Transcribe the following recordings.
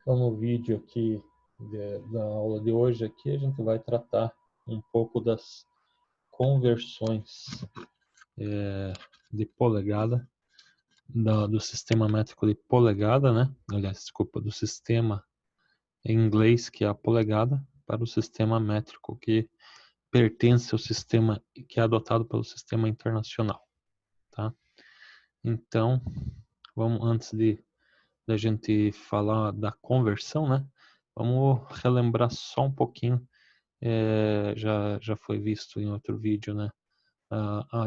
Então, no vídeo aqui da aula de hoje aqui, a gente vai tratar um pouco das conversões de polegada, do sistema métrico de polegada, né? Aliás, desculpa, do sistema em inglês, que é a polegada, para o sistema métrico que pertence ao sistema que é adotado pelo sistema internacional, tá? Então, vamos antes da gente falar da conversão, né? Vamos relembrar só um pouquinho, já foi visto em outro vídeo, né?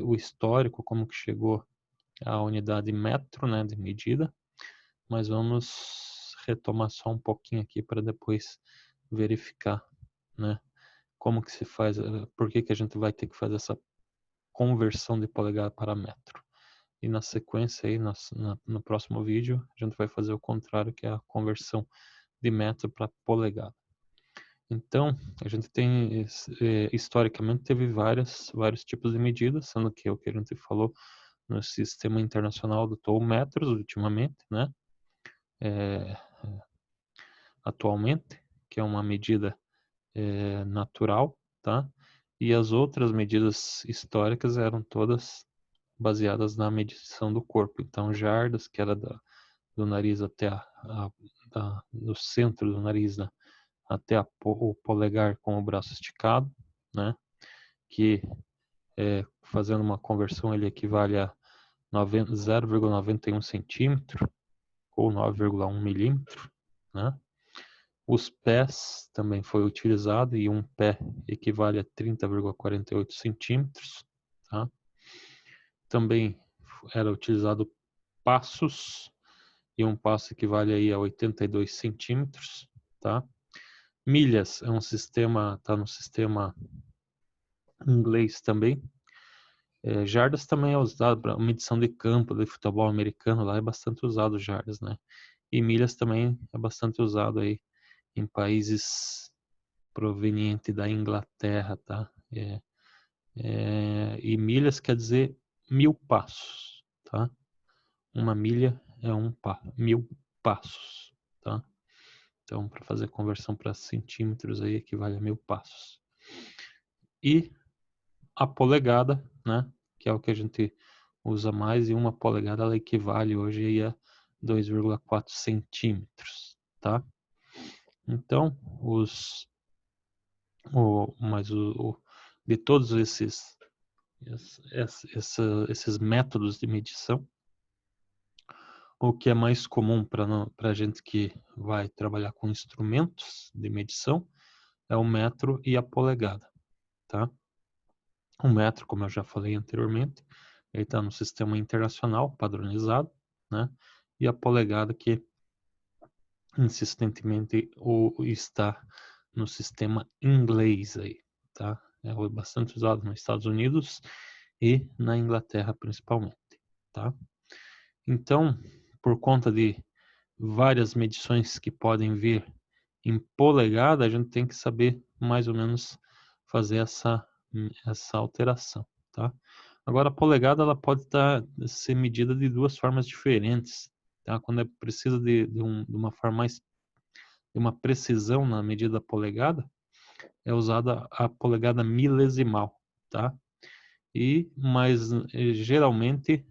O histórico, como que chegou a unidade metro, né, de medida, mas vamos retomar só um pouquinho aqui para depois verificar, né, como que se faz, por que que a gente vai ter que fazer essa conversão de polegada para metro. E na sequência aí, no próximo vídeo, a gente vai fazer o contrário, que é a conversão de metro para polegada. Então, a gente tem, historicamente, teve vários tipos de medidas, sendo que o que a gente falou no sistema internacional adotou metros ultimamente, né? Atualmente, que é uma medida natural, tá? E as outras medidas históricas eram todas baseadas na medição do corpo. Então, jardas, que era do nariz até do centro do nariz, né? Até o polegar com o braço esticado, né? Que fazendo uma conversão ele equivale a 0,91 centímetro ou 9,1 milímetro, né? Os pés também foi utilizado e um pé equivale a 30,48 centímetros, tá? Também era utilizado passos e um passo equivale aí a 82 centímetros, tá? Milhas é um sistema, está no sistema inglês também. Jardas também é usado para medição de campo de futebol americano, lá é bastante usado jardas, né? E milhas também é bastante usado aí em países provenientes da Inglaterra, tá? E milhas quer dizer 1000 passos, tá? Uma milha é 1000 passos, tá? Então, para fazer conversão para centímetros aí equivale a 1000 passos. E a polegada, né? Que é o que a gente usa mais, e uma polegada ela equivale hoje aí a 2,4 centímetros, tá? Então, de todos esses métodos de medição, o que é mais comum para a gente que vai trabalhar com instrumentos de medição é o metro e a polegada, tá? O metro, como eu já falei anteriormente, ele está no sistema internacional padronizado, né? E a polegada que insistentemente está no sistema inglês aí, tá? É bastante usado nos Estados Unidos e na Inglaterra principalmente, tá? Então, por conta de várias medições que podem vir em polegada, a gente tem que saber mais ou menos fazer essa alteração, tá? Agora, a polegada ela pode ser medida de duas formas diferentes, tá? Quando é precisa de uma forma mais, de uma precisão na medida polegada, é usada a polegada milesimal, tá? Mas geralmente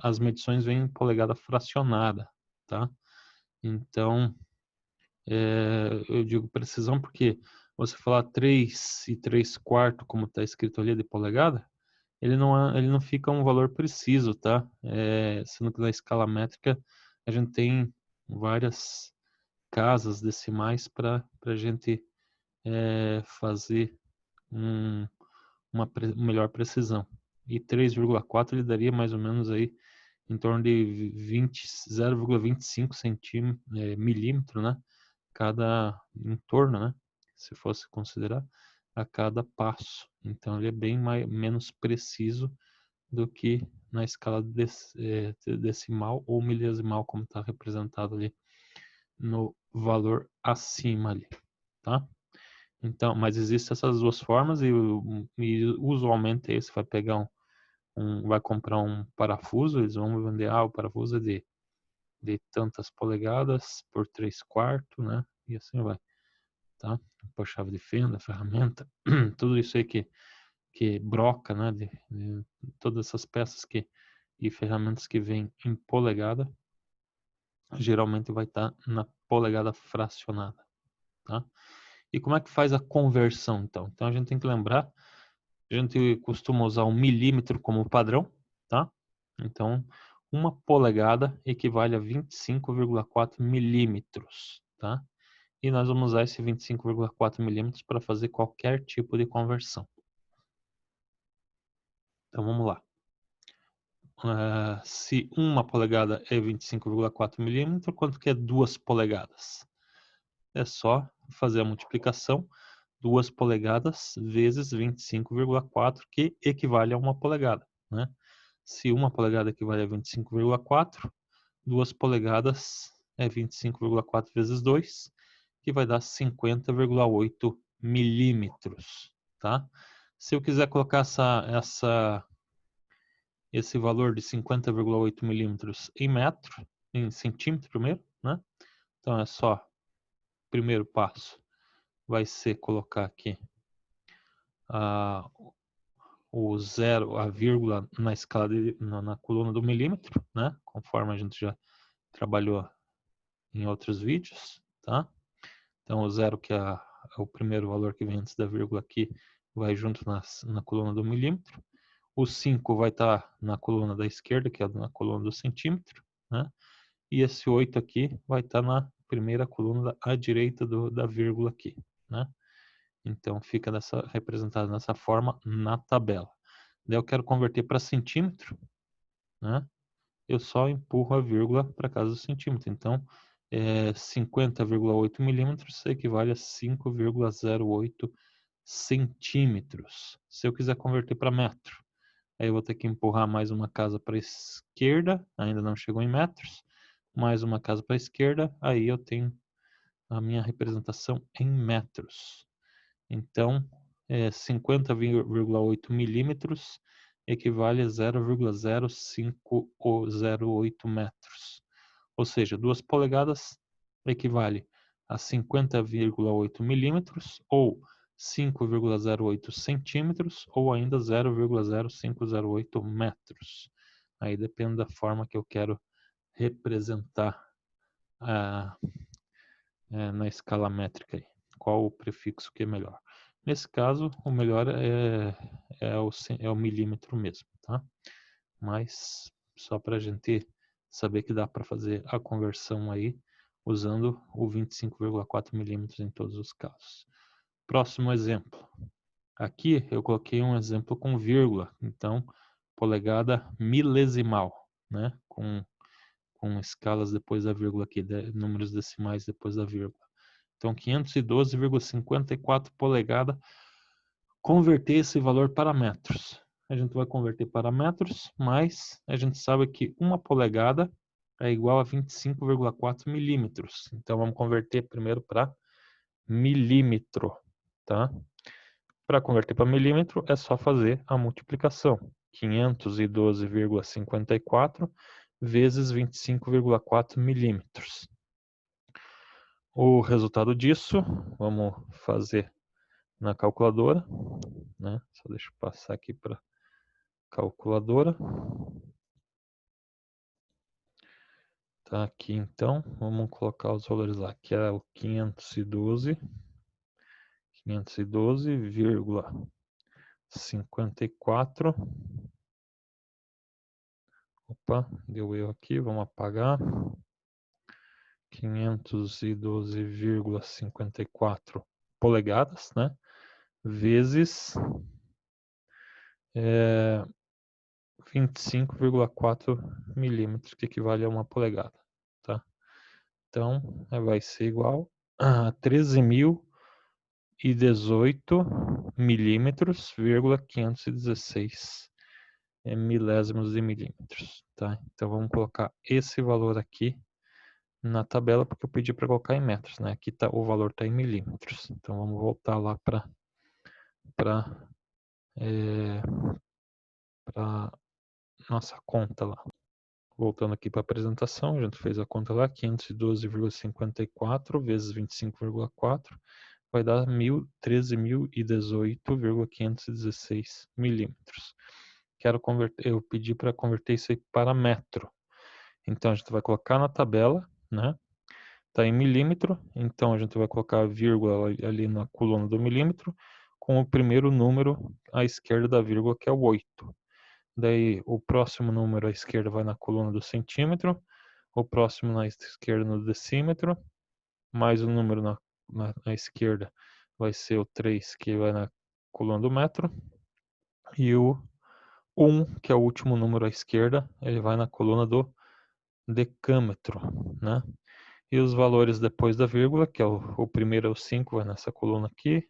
as medições vêm em polegada fracionada, tá? Então, eu digo precisão porque você falar 3 e 3/4, como está escrito ali de polegada, ele não fica um valor preciso, tá? Sendo que na escala métrica a gente tem várias casas decimais para a gente fazer uma melhor precisão. E 3,4 ele daria mais ou menos aí em torno de 0,25 milímetro, né? Cada em torno, né? Se fosse considerar a cada passo. Então ele é bem menos preciso do que na escala decimal ou milesimal, como está representado ali no valor acima ali, tá? Então, mas existem essas duas formas e usualmente esse vai pegar vai comprar um parafuso, eles vão vender, o parafuso é de de tantas polegadas por 3/4, né? E assim vai, tá? Por chave de fenda, ferramenta, tudo isso aí que broca, né? De todas essas peças e ferramentas que vêm em polegada, geralmente vai estar na polegada fracionada, tá? E como é que faz a conversão, então? Então a gente tem que lembrar, a gente costuma usar um milímetro como padrão, tá? Então, 1 polegada equivale a 25,4 milímetros, tá? E nós vamos usar esse 25,4 milímetros para fazer qualquer tipo de conversão. Então vamos lá. Se 1 polegada é 25,4 milímetros, quanto que é 2 polegadas? É só fazer a multiplicação, 2 polegadas vezes 25,4, que equivale a 1 polegada, né? Se 1 polegada equivale a 25,4, 2 polegadas é 25,4 vezes 2, que vai dar 50,8 milímetros, tá? Se eu quiser colocar esse valor de 50,8 milímetros em centímetro primeiro, né? Então é só, primeiro passo vai ser colocar aqui o zero, a vírgula na escala na coluna do milímetro, né? Conforme a gente já trabalhou em outros vídeos, tá? Então o zero, que é o primeiro valor que vem antes da vírgula aqui, vai junto na coluna do milímetro. O 5 vai estar na coluna da esquerda, que é na coluna do centímetro, né? E esse 8 aqui vai estar na primeira coluna à direita da vírgula aqui, né? Então fica representado dessa forma na tabela. Daí eu quero converter para centímetro, né? Eu só empurro a vírgula para casa do centímetro. Então, 50,8 milímetros equivale a 5,08 centímetros. Se eu quiser converter para metro, aí eu vou ter que empurrar mais uma casa para a esquerda, ainda não chegou em metros, mais uma casa para a esquerda, aí eu tenho a minha representação em metros. Então, 50,8 milímetros equivale a 0,0508 metros. Ou seja, 2 polegadas equivale a 50,8 milímetros ou 5,08 centímetros ou ainda 0,0508 metros. Aí depende da forma que eu quero representar na escala métrica aí. Qual o prefixo que é melhor? Nesse caso, o melhor é o milímetro mesmo, tá? Mas só para a gente saber que dá para fazer a conversão aí usando o 25,4 milímetros em todos os casos. Próximo exemplo. Aqui eu coloquei um exemplo com vírgula, então polegada milesimal, né? Com escalas depois da vírgula aqui, números decimais depois da vírgula. Então 512,54 polegada. Converter esse valor para metros. A gente vai converter para metros, mas a gente sabe que 1 polegada é igual a 25,4 milímetros. Então vamos converter primeiro para milímetro, tá? Para converter para milímetro é só fazer a multiplicação. 512,54 vezes 25,4 milímetros. O resultado disso, vamos fazer na calculadora, né? Só deixa eu passar aqui para calculadora. Tá aqui então, vamos colocar os valores lá, que é o 512,54. Opa, deu erro aqui, vamos apagar. 512,54 polegadas, né? Vezes 25,4 milímetros, que equivale a 1 polegada, tá? Então, vai ser igual a 13.018 milímetros, 516 milésimos de milímetros, tá? Então, vamos colocar esse valor aqui na tabela, porque eu pedi para colocar em metros, né? Aqui tá, o valor está em milímetros. Então, vamos voltar lá para nossa conta lá. voltando aqui para a apresentação, a gente fez a conta lá, 512,54 vezes 25,4 vai dar 13.018,516 milímetros. Eu pedi para converter isso aí para metro. Então a gente vai colocar na tabela, né? Está em milímetro, então a gente vai colocar a vírgula ali na coluna do milímetro, com o primeiro número à esquerda da vírgula, que é o 8. Daí o próximo número à esquerda vai na coluna do centímetro, o próximo na esquerda no decímetro, mais o número na esquerda vai ser o 3, que vai na coluna do metro, e o 1, que é o último número à esquerda, ele vai na coluna do decâmetro, né? E os valores depois da vírgula, que é o primeiro é o 5, vai nessa coluna aqui,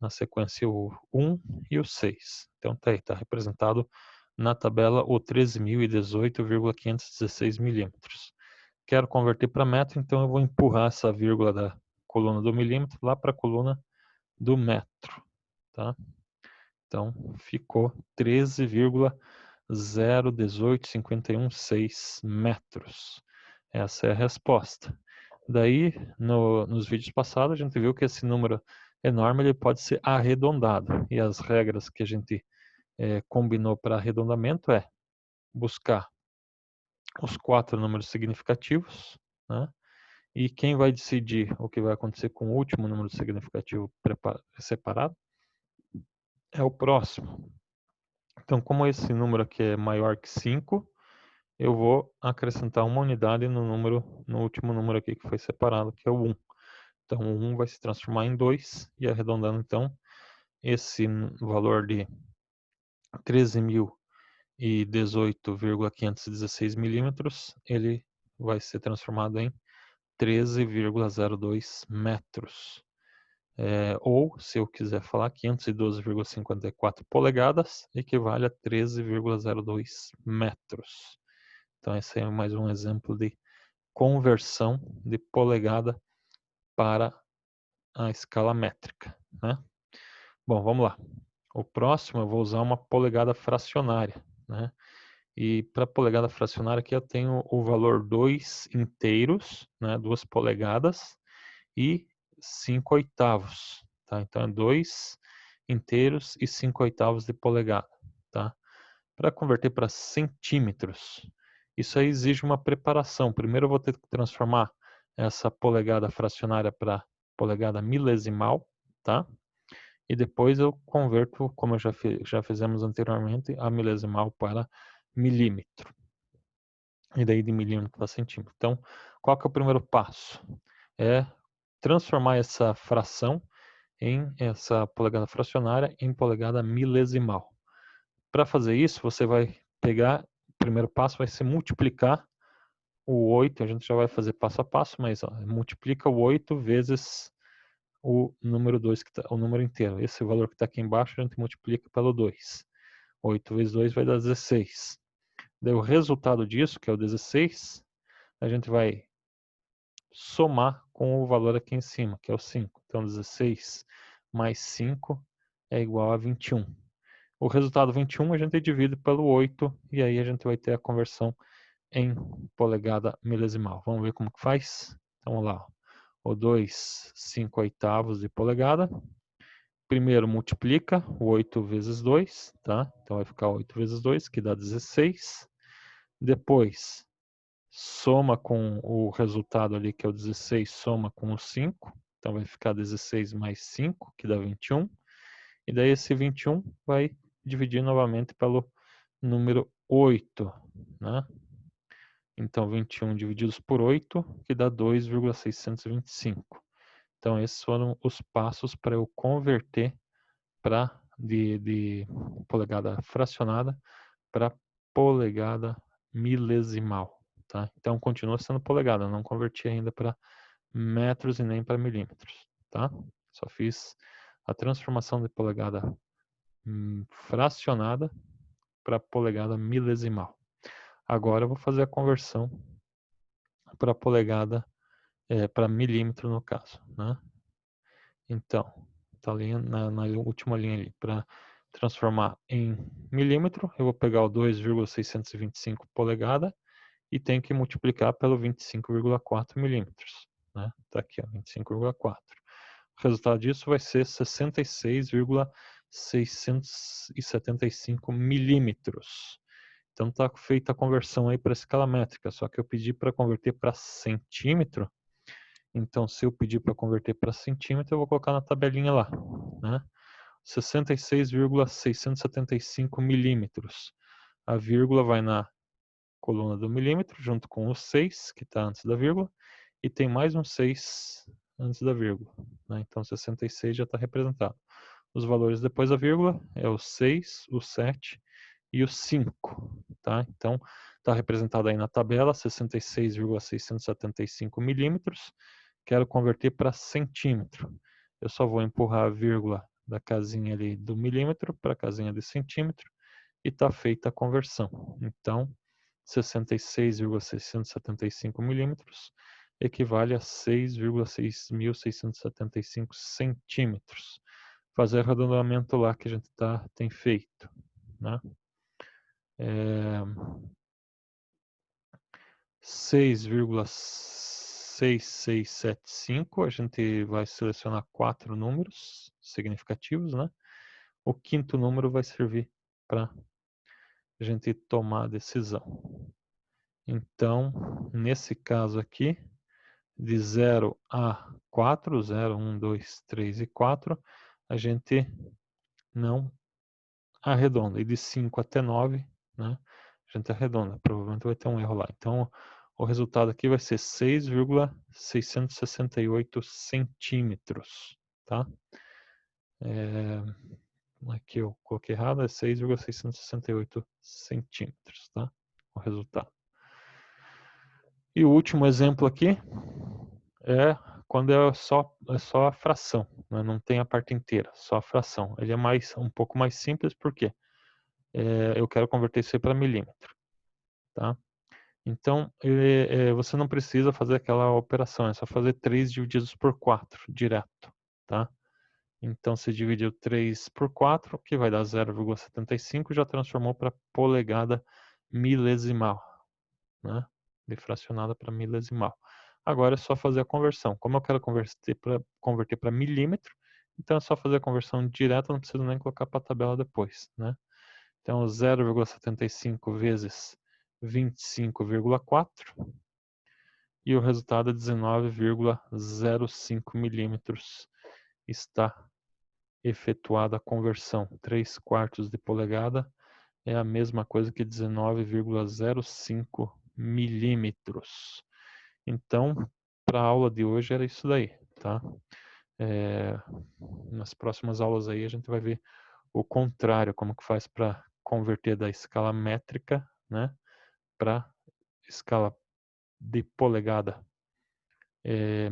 na sequência o 1 e o 6. Então tá aí, tá representado na tabela o 13.018,516 milímetros. Quero converter para metro, então eu vou empurrar essa vírgula da coluna do milímetro lá para a coluna do metro, tá? Então ficou 13,018516 metros. Essa é a resposta. Daí, nos vídeos passados, a gente viu que esse número enorme ele pode ser arredondado. E as regras que a gente combinou para arredondamento é buscar os 4 números significativos, né? E quem vai decidir o que vai acontecer com o último número significativo separado é o próximo. Então, como esse número aqui é maior que 5, eu vou acrescentar uma unidade no último número aqui que foi separado, que é o 1. Então, o 1 vai se transformar em 2, e arredondando, então, esse valor de 13.018,516 milímetros, ele vai ser transformado em 13,02 metros. Ou, se eu quiser falar, 512,54 polegadas equivale a 13,02 metros. Então, esse é mais um exemplo de conversão de polegada para a escala métrica, né? Bom, vamos lá. O próximo eu vou usar uma polegada fracionária, né? E para polegada fracionária aqui eu tenho o valor 2 inteiros, né? 2 polegadas e 5 oitavos, tá? Então é 2 inteiros e 5 oitavos de polegada, tá? Para converter para centímetros, isso aí exige uma preparação. Primeiro eu vou ter que transformar essa polegada fracionária para polegada milesimal, tá? E depois eu converto, como já fizemos anteriormente, a milesimal para milímetro. E daí de milímetro para centímetro. Então, qual que é o primeiro passo? É transformar essa fração essa polegada fracionária em polegada milesimal. Para fazer isso, você vai pegar, o primeiro passo vai ser multiplicar o 8, a gente já vai fazer passo a passo, mas multiplica o 8 vezes o número 2, o número inteiro. Esse valor que está aqui embaixo a gente multiplica pelo 2. 8 vezes 2 vai dar 16. Daí o resultado disso, que é o 16, a gente vai somar com o valor aqui em cima, que é o 5. Então 16 mais 5 é igual a 21. O resultado 21 a gente divide pelo 8 e aí a gente vai ter a conversão em polegada milesimal. Vamos ver como que faz? Então vamos lá. O 2, 5 oitavos de polegada. Primeiro multiplica o 8 vezes 2, tá? Então vai ficar 8 vezes 2, que dá 16. Depois soma com o resultado ali, que é o 16, soma com o 5. Então vai ficar 16 mais 5, que dá 21. E daí esse 21 vai dividir novamente pelo número 8, né? Então 21 divididos por 8, que dá 2,625. Então esses foram os passos para eu converter de polegada fracionada para polegada milesimal, tá? Então continua sendo polegada, não converti ainda para metros e nem para milímetros, tá? Só fiz a transformação de polegada fracionada para polegada milesimal. Agora eu vou fazer a conversão para polegada, para milímetro no caso, né? Então, tá ali na última linha ali, para transformar em milímetro, eu vou pegar o 2,625 polegada e tem que multiplicar pelo 25,4 milímetros, né? Tá aqui, ó, 25,4. O resultado disso vai ser 66,675 milímetros. Então está feita a conversão aí para escala métrica, só que eu pedi para converter para centímetro. Então, se eu pedir para converter para centímetro, eu vou colocar na tabelinha lá, né? 66,675 milímetros. A vírgula vai na coluna do milímetro, junto com o 6, que está antes da vírgula, e tem mais um 6 antes da vírgula, né? Então, 66 já está representado. Os valores depois da vírgula é o 6, o 7 e o 5, tá? Então, está representado aí na tabela 66,675 milímetros. Quero converter para centímetro. Eu só vou empurrar a vírgula da casinha ali do milímetro para a casinha de centímetro e está feita a conversão. Então, 66,675 milímetros equivale a 6,6.675 centímetros. Fazer arredondamento lá que a gente tem feito, né? 6,6675, a gente vai selecionar 4 números significativos, né? O quinto número vai servir para a gente tomar a decisão. Então, nesse caso aqui, de 0 a 4, 0, 1, 2, 3 e 4, a gente não arredonda. E de 5 até 9, né, a gente arredonda. Provavelmente vai ter um erro lá. Então, o resultado aqui vai ser 6,668 centímetros, tá? Aqui eu coloquei errado, é 6,668 centímetros, tá? O resultado. E o último exemplo aqui é quando é só a fração, né? Não tem a parte inteira, só a fração. Ele é um pouco mais simples, porque eu quero converter isso aí para milímetro, tá? Então, você não precisa fazer aquela operação, é só fazer 3 divididos por 4, direto, tá? Então, você dividiu 3 por 4, que vai dar 0,75, já transformou para polegada milesimal, né? De fracionada para milesimal. Agora é só fazer a conversão. Como eu quero converter para milímetro, então é só fazer a conversão direta, não preciso nem colocar para a tabela depois, né? Então, 0,75 vezes 25,4 e o resultado é 19,05 milímetros. Está efetuada a conversão. 3/4 de polegada é a mesma coisa que 19,05 milímetros. Então, para a aula de hoje era isso daí, tá? Nas próximas aulas aí a gente vai ver o contrário, como que faz para converter da escala métrica, né, para escala de polegada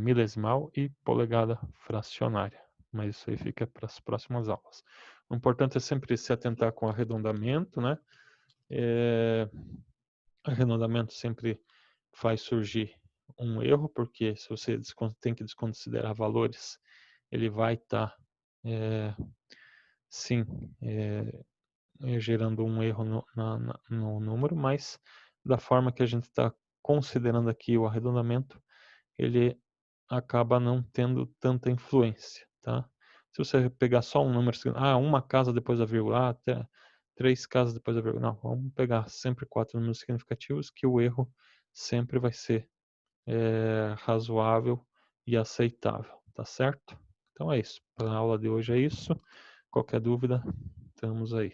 milesimal e polegada fracionária. Mas isso aí fica para as próximas aulas. O importante é sempre se atentar com arredondamento, né? Arredondamento sempre faz surgir um erro, porque se você tem que desconsiderar valores, ele vai estar, sim, gerando um erro no número, mas da forma que a gente está considerando aqui o arredondamento, ele acaba não tendo tanta influência, tá? Se você pegar só um número, uma casa depois da vírgula, até 3 casas depois da vírgula, não, vamos pegar sempre 4 números significativos, que o erro sempre vai ser razoável e aceitável, tá certo? Então é isso, para a aula de hoje é isso. Qualquer dúvida, estamos aí.